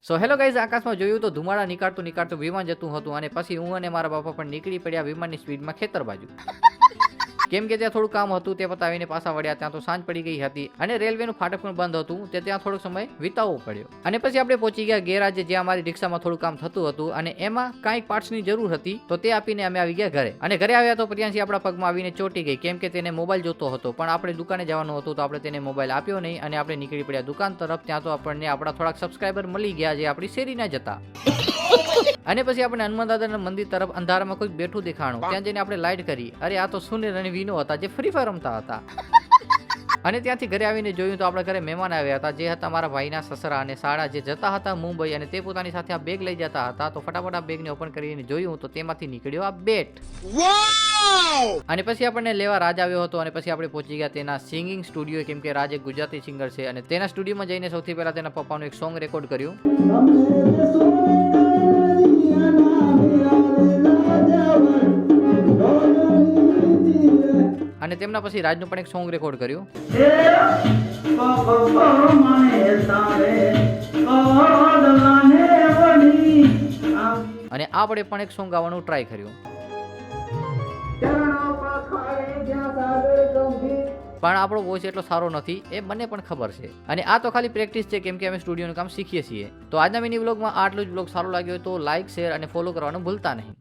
So hello guys, આકાશમાં જોયું તો ધુમાડા નીકાળતું વિમાન જતું હતું અને પછી હું અને મારા બાપા પણ નીકળી પડ્યા વિમાનની સ્પીડમાં ખેતર બાજુ. કેમ કે ત્યાં થોડું કામ હતું તે પતાવીને પાછા વળ્યા. ત્યાં તો સાંજ પડી ગઈ હતી અને રેલવેનું ફાટક પણ બંધ હતું, તે ત્યાં થોડોક સમય વિતાવવો પડ્યો. અને પછી આપણે પહોંચી ગયા ગેરાજે, જ્યાં અમારી રિક્ષામાં થોડું કામ થતું હતું અને એમાં કાંઈક પાર્ટ્સની જરૂર હતી, તો તે આપીને અમે આવી ગયા ઘરે. અને ઘરે આવ્યા તો પ્રિયાંશી આપણા પગમાં આવીને ચોટી ગઈ, કેમ કે તેને મોબાઈલ જોતો હતો, પણ આપણે દુકાને જવાનું હતું તો આપણે તેને મોબાઈલ આપ્યો નહીં અને આપણે નીકળી પડ્યા દુકાન તરફ. ત્યાં તો આપણને આપણા થોડાક સબસ્ક્રાઈબર મળી ગયા જે આપણી શેરીના જ હતા. અને પછી આપણે હનુમાન દાદાના મંદિર તરફ અંધારામાં કોઈક બેઠું દેખાણું. ત્યાં જઈને આપણે લાઈટ કરી. અરે આ તો સુનિલ અને વિનો હતા, જે ફ્રી ફાયર રમતા હતા. અને ત્યાંથી ઘરે આવીને જોયું તો આપણા ઘરે મહેમાન આવ્યા હતા, જે હતા મારા ભાઈના સસરા અને સાળા, જે જતા હતા મુંબઈ અને તે પોતાની સાથે આ બેગ લઈ જતા હતા. તો ફટાફટ આ બેગને ઓપન કરીને જોયું તો તેમાંથી નીકળ્યો આ બેટ. અને પછી આપણને લેવા રાજ આવ્યો હતો અને પછી આપણે પહોંચી ગયા તેના સિંગિંગ સ્ટુડિયો, કેમ કે રાજ એક ગુજરાતી સિંગર છે અને તેના સ્ટુડિયોમાં જઈને સૌથી પહેલા તેના પપ્પાનું એક સોંગ રેકોર્ડ કર્યું. અને તેમના પછી રાજનું પણ એક સોંગ રેકોર્ડ કર્યું. અને આપણે પણ એક સોંગ ગાવાનું ટ્રાય કર્યું. પણ આપણો વોઇસ એટલો સારો નથી, એ મને પણ ખબર છે. અને આ તો ખાલી પ્રેક્ટિસ છે, કેમ કે અમે સ્ટુડિયોનું કામ શીખીએ છીએ. તો આજના મિની વ્લોગમાં આટલું જ. વ્લોગ સારો લાગ્યો હોય તો લાઇક, શેર અને ફોલો કરવાનું ભૂલતા નહીં.